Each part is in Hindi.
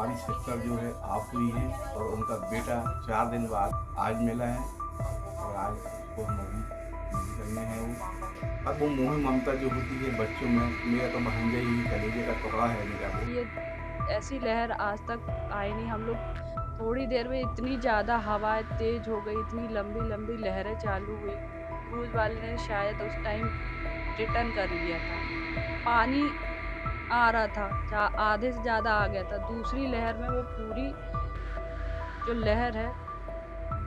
हमारी सिस्टर जो है ऑफ हुई है और उनका बेटा 4 दिन बाद आज मिला है और आज उसको हम अभी मेडिकल में है वो। अब वो मोह ममता जो होती है बच्चों में, मेरा तो भांजा ही कलेजे का टुकड़ा है मेरा वो। ये ऐसी लहर आज तक आई नहीं। हम लोग थोड़ी देर में इतनी ज़्यादा हवा तेज हो गई, इतनी लंबी लंबी लहरें चालू हुई। क्रूज वाले ने शायद उस टाइम रिटर्न कर लिया था। पानी आ रहा था, आधे से ज़्यादा आ गया था। दूसरी लहर में वो पूरी जो लहर है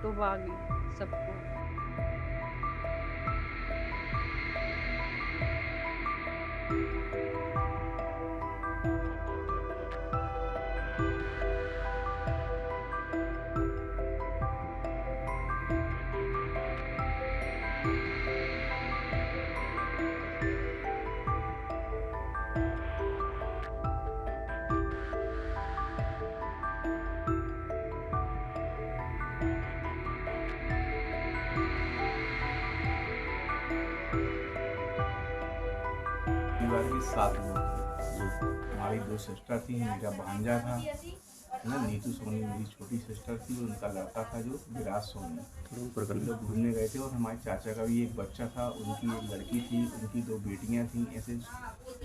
डुबा गई सबको। परिवार के 7 लोग थे। जी। हमारी 2 सिस्टर थी, मेरा भांजा था ना, नीतू सोनी मेरी छोटी सिस्टर थी और उनका लड़का था जो विराज सोनी। थोड़ा ऊपर कर हम लो। लोग घूमने गए थे और हमारे चाचा का भी एक बच्चा था, उनकी एक लड़की थी, उनकी 2 बेटियां थीं। ऐसे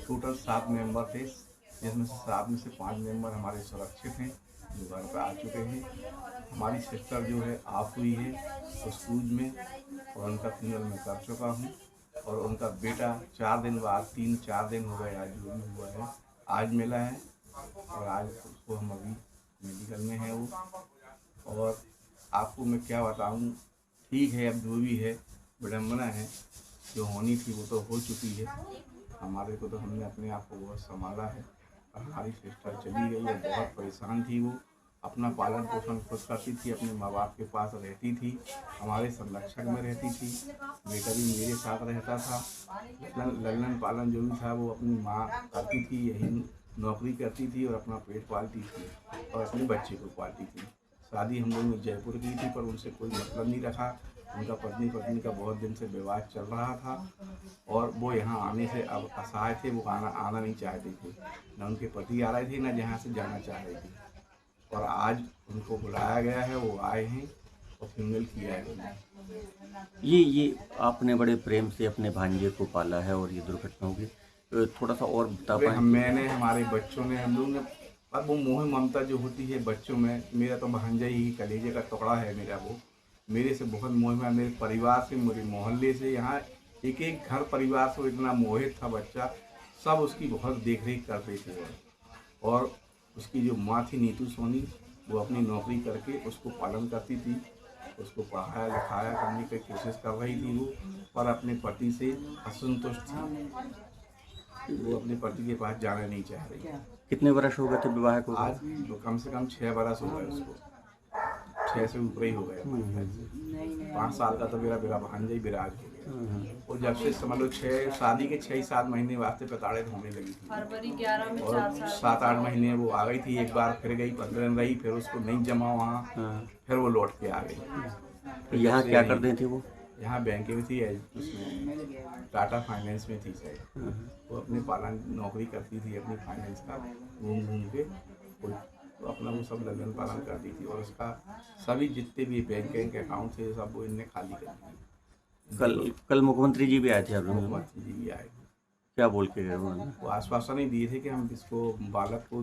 टोटल 7 मेंबर थे, जिसमें से 7 में से 5 मेंबर हमारे सुरक्षित हैं जो घर पर आ चुके हैं। हमारी सिस्टर जो है ऑफ हुई है उस क्रूज में और उनका फ्यूनरल मैं कर चुका हूँ और उनका बेटा 4 दिन बाद, 3-4 दिन हो गए आज जो भी हुआ है, आज मिला है और आज उसको हम अभी मेडिकल में है वो। और आपको मैं क्या बताऊं, ठीक है अब जो भी है विडम्बना है, जो होनी थी वो तो हो चुकी है। हमारे को तो हमने अपने आप को बहुत संभाला है और हमारी सिस्टर चली गई और बहुत परेशान थी वो। अपना पालन पोषण खुद करती थी, अपने माँ बाप के पास रहती थी, हमारे संरक्षक में रहती थी। बेटा भी मेरे साथ रहता था। ललन पालन जो भी था वो अपनी माँ करती थी, यही नौकरी करती थी और अपना पेट पालती थी और अपने बच्चे को पालती थी। शादी हम लोग ने जयपुर की थी पर उनसे कोई मतलब नहीं रखा। उनका पत्नी पत्नी का बहुत दिन से विवाद चल रहा था और वो यहाँ आने से अब असहाय थे, वो आना नहीं चाहते थे। न उनके पति आ रहे थे न जहाँ से जाना चाह रहे थे और आज उनको बुलाया गया है, वो आए हैं और फ्यूनरल किया है उन्होंने। ये आपने बड़े प्रेम से अपने भांजे को पाला है और ये दुर्घटना होगी। थोड़ा सा और बता अरे पाएँ हम कि मैंने हमारे बच्चों ने हम लोग ने, अब वो मोह ममता जो होती है बच्चों में, मेरा तो भांजा ही कलेजे का टुकड़ा है मेरा वो। मेरे से बहुत मोह है, मेरे परिवार से, मेरे मोहल्ले से, यहाँ एक एक घर परिवार से वो इतना मोहित था बच्चा। सब उसकी बहुत देख रेख करते थे और उसकी जो माँ थी नीतू सोनी, वो अपनी नौकरी करके उसको पालन करती थी, उसको पढ़ाया लिखाया करने की कोशिश कर रही थी वो, पर अपने पति से असंतुष्ट थी। वो अपने पति के पास जाना नहीं चाह रही। कितने वर्ष हो गए थे विवाह को? आज तो कम से कम 6 बरस हो गए उसको, 6 से ऊपर ही हो गए हमारे ख्याल से। 5 साल का तो मेरा मेरा भांजा ही विराज हो गया और जब से समझ लो 6 शादी के 6-7 महीने वास्ते प्रताड़ित होने लगी थी फरवरी 11 में और 4 साल 7-8 महीने वो आ गई थी, एक बार फिर गई 15 दिन रही, फिर उसको नहीं जमा वहाँ, हाँ। फिर वो लौट के आ गई। तो फिर जब यहाँ से क्या यहीं कर रही थी वो? यहाँ बैंक में थी, उसमें टाटा फाइनेंस में थी शायद। हाँ। वो अपने पालन नौकरी करती थी अपनी फाइनेंस का, घूम घूम के कोई तो अपना वो सब ललन पालन करती थी और उसका सभी जितने भी बैंक के अकाउंट थे सब वो इनने खाली कर दिए। कल कल मुख्यमंत्री जी भी आए थे आपके में? मुख्यमंत्री जी भी आए थे, क्या बोल के गए उन्होंने? वो आश्वासन ही दिए थे कि हम इसको बालक को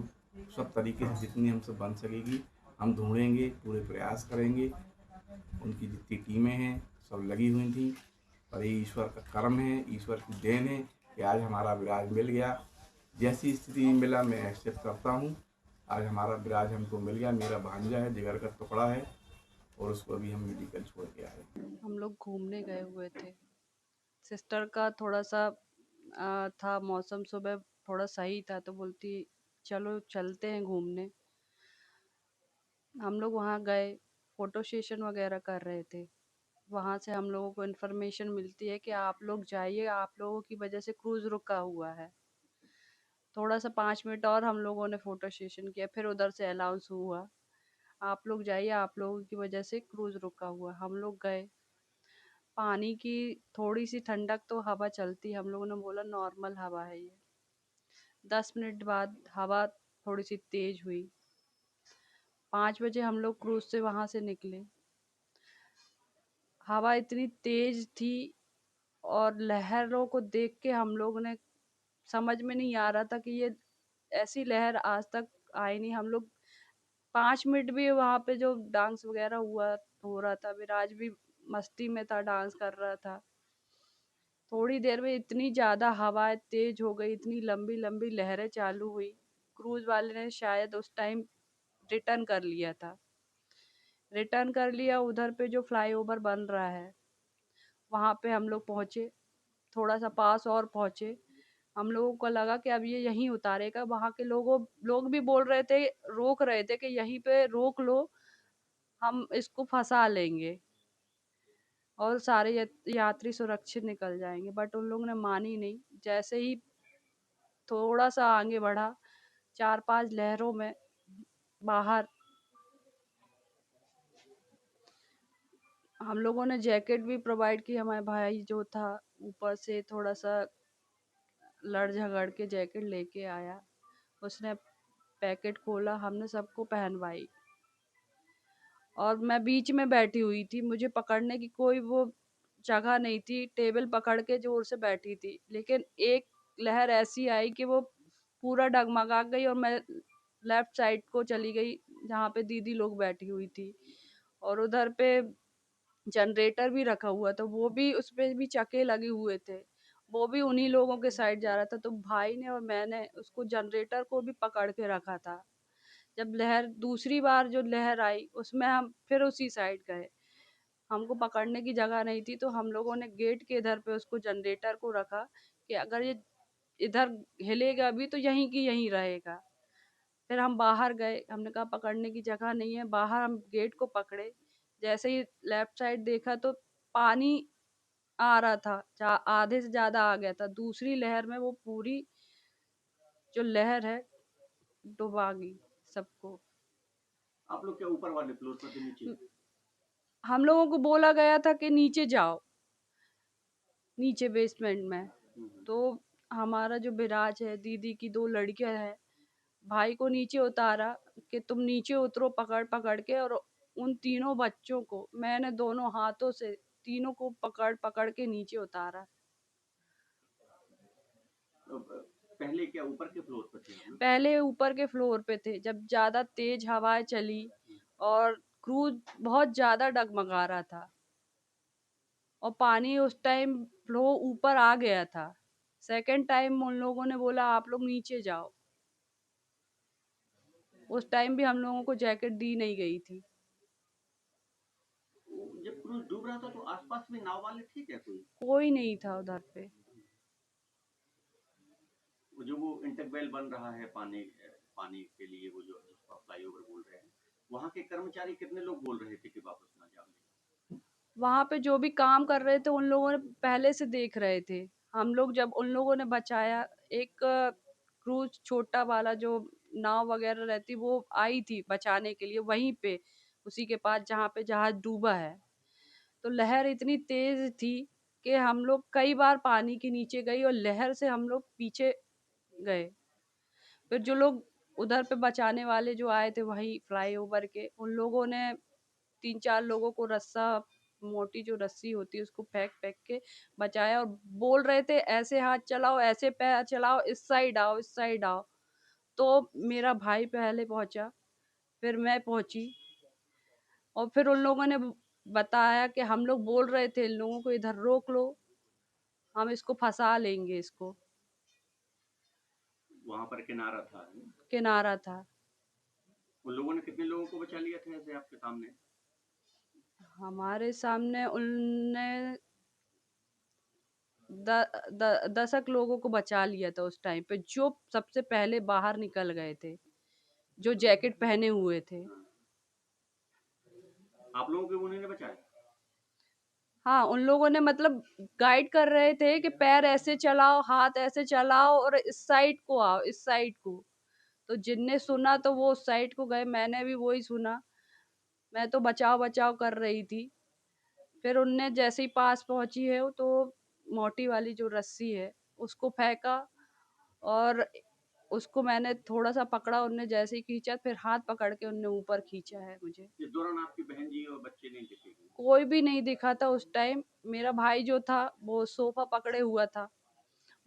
सब तरीके से जितनी हमसे बन सकेगी हम ढूंढेंगे, पूरे प्रयास करेंगे। उनकी जितनी टीमें हैं सब लगी हुई थी और ये ईश्वर का कर्म है, ईश्वर की देन है कि आज हमारा विराज मिल गया। जैसी स्थिति में मिला मैं एक्सेप्ट करता हूँ। आज हमारा विराज हमको मिल गया, मेरा भांजा है, जिगर का टुकड़ा है और उसको अभी हम मेडिकल छोड़ के आए। हम लोग घूमने गए हुए थे। सिस्टर का थोड़ा सा था मौसम, सुबह थोड़ा सही था तो बोलती चलो चलते हैं घूमने। हम लोग वहाँ गए, फोटो सेशन वगैरह कर रहे थे। वहाँ से हम लोगों को इन्फॉर्मेशन मिलती है कि आप लोग जाइए, आप लोगों की वजह से क्रूज रुका हुआ है। थोड़ा सा 5 मिनट और हम लोगों ने फोटो सेशन किया, फिर उधर से अनाउंस हुआ आप लोग जाइए, आप लोगों की वजह से क्रूज रुका हुआ है। हम लोग गए, पानी की थोड़ी सी ठंडक तो हवा चलती, हम लोगों ने बोला नॉर्मल हवा है ये। 10 मिनट बाद हवा थोड़ी सी तेज हुई, 5 बजे हम लोग क्रूज़ से वहाँ से निकले। हवा इतनी तेज़ थी और लहरों को देख के हम लोगों ने समझ में नहीं आ रहा था कि ये ऐसी लहर आज तक आई नहीं। हम लोग 5 मिनट भी वहाँ पे जो डांस वगैरह हो रहा था, विराज भी मस्ती में था, डांस कर रहा था। थोड़ी देर में इतनी ज़्यादा हवाएं तेज हो गई, इतनी लंबी लंबी लहरें चालू हुई। क्रूज वाले ने शायद उस टाइम रिटर्न कर लिया था। रिटर्न कर लिया, उधर पे जो फ्लाईओवर बन रहा है वहाँ पे हम लोग पहुँचे, थोड़ा सा पास और पहुँचे। हम लोगों को लगा कि अब ये यहीं उतारेगा। वहाँ के लोग भी बोल रहे थे, रोक रहे थे कि यहीं पे रोक लो, हम इसको फंसा लेंगे और सारे यात्री सुरक्षित निकल जाएंगे। बट उन लोगों ने मानी नहीं। जैसे ही थोड़ा सा आगे बढ़ा, 4-5 लहरों में बाहर हम लोगों ने जैकेट भी प्रोवाइड की। हमारे भाई जो था ऊपर से थोड़ा सा लड़ झगड़ के जैकेट लेके आया, उसने पैकेट खोला, हमने सबको पहनवाई। और मैं बीच में बैठी हुई थी, मुझे पकड़ने की कोई वो जगह नहीं थी, टेबल पकड़ के जोर से बैठी थी। लेकिन एक लहर ऐसी आई कि वो पूरा डगमगा गई और मैं लेफ्ट साइड को चली गई जहाँ पे दीदी लोग बैठी हुई थी। और उधर पे जनरेटर भी रखा हुआ था, वो भी उसपे भी चक्के लगे हुए थे, वो भी उन्हीं लोगों के साइड जा रहा था। तो भाई ने और मैंने उसको जनरेटर को भी पकड़ के रखा था। जब दूसरी बार जो लहर आई उसमें हम फिर उसी साइड गए, हमको पकड़ने की जगह नहीं थी, तो हम लोगों ने गेट के इधर पे उसको जनरेटर को रखा कि अगर ये इधर हिलेगा भी तो यहीं की यहीं रहेगा। फिर हम बाहर गए, हमने कहा पकड़ने की जगह नहीं है, बाहर हम गेट को पकड़े। जैसे ही लेफ्ट साइड देखा तो पानी आ रहा था, आधे से ज्यादा आ गया था। दूसरी लहर में वो पूरी जो लहर है डुबा गई सबको। आप लोग क्या ऊपर वाले फ्लोर पर थे, नीचे? हम लोगों को बोला गया था कि नीचे जाओ, नीचे बेसमेंट में। तो हमारा जो विराज है, दीदी की 2 लड़कियां हैं, भाई को नीचे उतारा कि तुम नीचे उतरो पकड़ पकड़ के। और उन तीनों बच्चों को मैंने दोनों हाथों से तीनों को पकड़ पकड़ के नीचे उतारा। तो, पहले क्या ऊपर के फ्लोर पर थे आप लोग? पहले ऊपर के फ्लोर पे थे, जब ज्यादा तेज हवाएं चली और क्रूज बहुत ज्यादा डगमगा रहा था और पानी उस टाइम फ्लो ऊपर आ गया था। सेकंड टाइम उन लोगों ने बोला आप लोग नीचे जाओ। उस टाइम भी हम लोगों को जैकेट दी नहीं गई थी। जब क्रूज डूब रहा था तो आसपास में नाव वाले थे क्या कोई? कोई नहीं था उधर पे। वो इंटरवेल बन रहा है पानी पानी के लिए, वो जो जिसको फ्लाईओवर बोल रहे हैं, वहाँ के कर्मचारी कितने लोग बोल रहे थे कि वापस ना जाओ? वहां पे जो भी काम कर रहे थे उन लोगों ने पहले से देख रहे थे। हम लोग जब उन लोगों ने बचाया, एक क्रूज छोटा वाला जो नाव वगैरह रहती वो आई थी बचाने के लिए वहीं पे, उसी के पास जहाँ पे जहाज डूबा है। तो लहर इतनी तेज थी कि हम लोग कई बार पानी के नीचे गई और लहर से हम लोग पीछे गए। फिर जो लोग उधर पे बचाने वाले जो आए थे वहीं फ्लाईओवर के, उन लोगों ने 3-4 लोगों को रस्सा, मोटी जो रस्सी होती है उसको फेंक फेंक के बचाया और बोल रहे थे ऐसे हाथ चलाओ, ऐसे पैर चलाओ, इस साइड आओ, इस साइड आओ। तो मेरा भाई पहले पहुंचा, फिर मैं पहुंची और फिर उन लोगों ने बताया कि हम लोग बोल रहे थे इन लोगों को इधर रोक लो, हम इसको फंसा लेंगे, इसको। वहाँ पर किनारा था, है ना? किनारा था। उन लोगों ने कितने लोगों को बचा लिया था ऐसे आपके सामने? हमारे सामने उनने 10 लोगों को बचा लिया था उस टाइम पे, जो सबसे पहले बाहर निकल गए थे, जो जैकेट पहने हुए थे। आप लोगों को उन्होंने बचाया? हाँ, उन लोगों ने मतलब गाइड कर रहे थे कि पैर ऐसे चलाओ, हाथ ऐसे चलाओ और इस साइड को आओ, इस साइड को। तो जिनने सुना तो वो उस साइड को गए, मैंने भी वही सुना। मैं तो बचाव बचाव कर रही थी। फिर उनने जैसे ही पास पहुंची है तो मोटी वाली जो रस्सी है उसको फेंका और उसको मैंने थोड़ा-सा पकड़ा, उनने जैसे ही खींचा फिर हाथ पकड़ के उनने ऊपर खींचा है मुझे। इस दौरान आपकी बहन जी और बच्चे नहीं दिखे हैं? कोई भी नहीं दिखा था उस टाइम। मेरा भाई जो था वो सोफ़ा पकड़े हुआ था।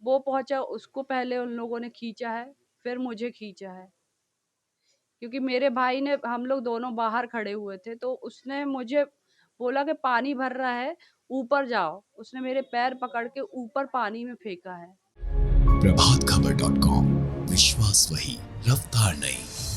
वो पहुँचा, उसको पहले उन लोगों ने खींचा है, फिर मुझे खींचा है। क्योंकि मेरे भाई ने, हम लोग दोनों बाहर खड़े हुए थे, तो उसने मुझे बोला कि पानी भर रहा है, ऊपर जाओ। उसने मेरे पैर पकड़ के ऊपर पानी में फेंका है। प्रभात खबर .com, विश्वास वही, रफ्तार नहीं।